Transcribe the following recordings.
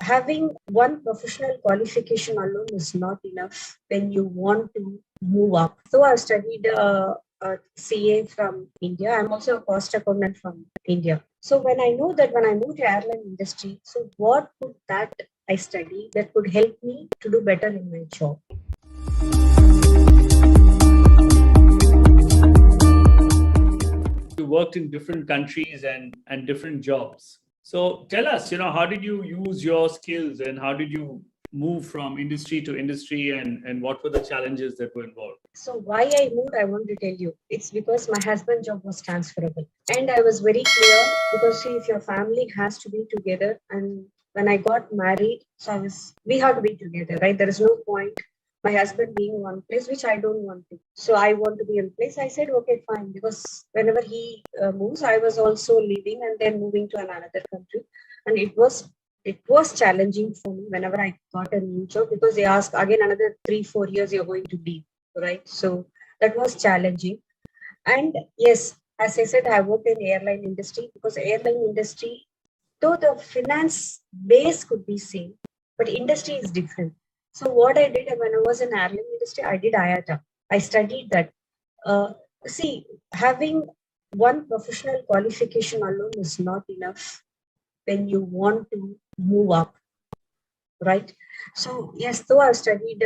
having one professional qualification alone is not enough when you want to move up. So I've studied CA from India. I'm also a cost accountant from India. So when I know that when I move to airline industry, so what could that I study that could help me to do better in my job? You worked in different countries and different jobs. So tell us, how did you use your skills and how did you move from industry to industry and what were the challenges that were involved? So why I moved, I want to tell you. It's because my husband's job was transferable. And I was very clear because see, if your family has to be together, and when I got married, we have to be together, right? There is no point my husband being in one place, which I don't want to. So I want to be in place. I said, okay, fine. Because whenever he moves, I was also leaving and then moving to another country. And it was challenging for me whenever I got a new job because they ask again another 3-4 years you're going to leave, right? So that was challenging. And yes, as I said, I worked in airline industry because airline industry, though the finance base could be same, but industry is different. So what I did when I was in airline industry, I did IATA. I studied that. See, having one professional qualification alone is not enough when you want to move up, right? So yes, though I've studied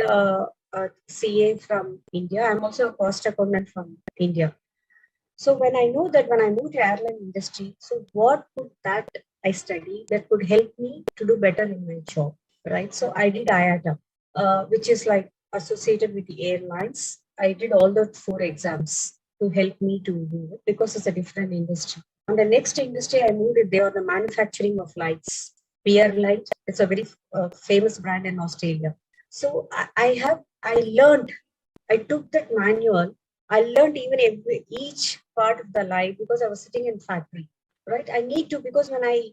CA from India, I'm also a cost accountant from India. So when I know that when I moved to airline industry, so what could that I study that could help me to do better in my job, right? So I did IATA, which is like associated with the airlines. I did all the 4 exams to help me to do it because it's a different industry. And the next industry I moved, they are the manufacturing of lights. Beer Light. It's a very famous brand in Australia. So I learned, I took that manual. I learned even each part of the light because I was sitting in factory, right? I need to, because when I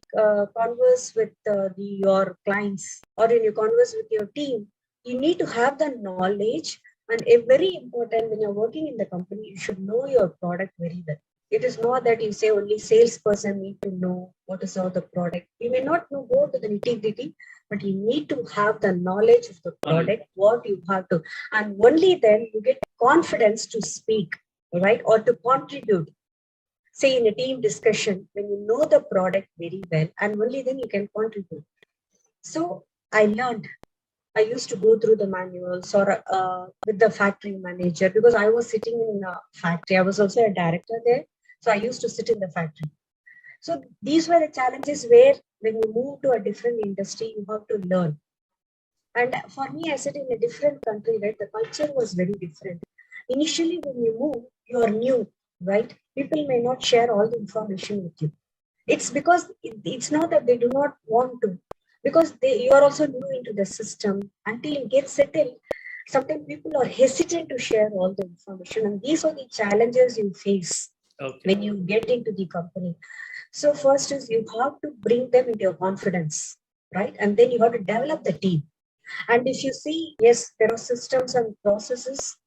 converse with your clients or when you converse with your team, you need to have the knowledge. And a very important, when you're working in the company, you should know your product very well. It is not that you say only salesperson need to know what is all the product. You may not know go to the nitty-gritty, but you need to have the knowledge of the product, what you have to, and only then you get confidence to speak, right, or to contribute. Say in a team discussion, when you know the product very well, and only then you can contribute. So I learned. I used to go through the manuals or with the factory manager because I was sitting in a factory. I was also a director there. So I used to sit in the factory. So these were the challenges where when you move to a different industry, you have to learn. And for me, I sit in a different country, right? The culture was very different. Initially, when you move, you are new, right? People may not share all the information with you. It's because it's not that they do not want to, because you are also new into the system. Until you get settled, sometimes people are hesitant to share all the information. And these are the challenges you face when you get into the company. So first is you have to bring them into your confidence, right? And then you have to develop the team. And if you see, yes, there are systems and processes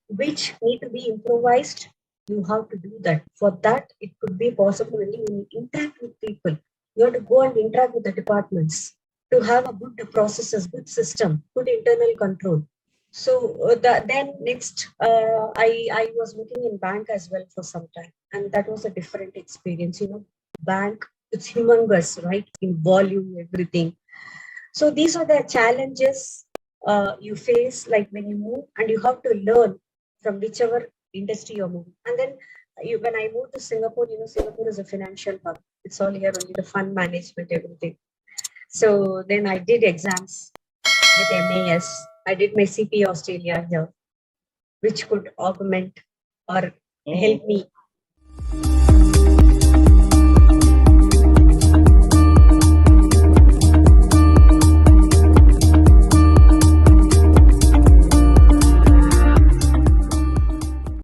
which need to be improvised. You have to do that. For that, it could be possible only when you interact with people. You have to go and interact with the departments to have a good processes, good system, good internal control. So then next, I was working in bank as well for some time, and that was a different experience. Bank, it's humongous, right? In volume, everything. So these are the challenges you face, like when you move, and you have to learn from whichever industry you're moving. And then when I moved to Singapore, Singapore is a financial hub. It's all here, only the fund management, everything. So then I did exams with MAS. I did my CP Australia here, which could augment or help me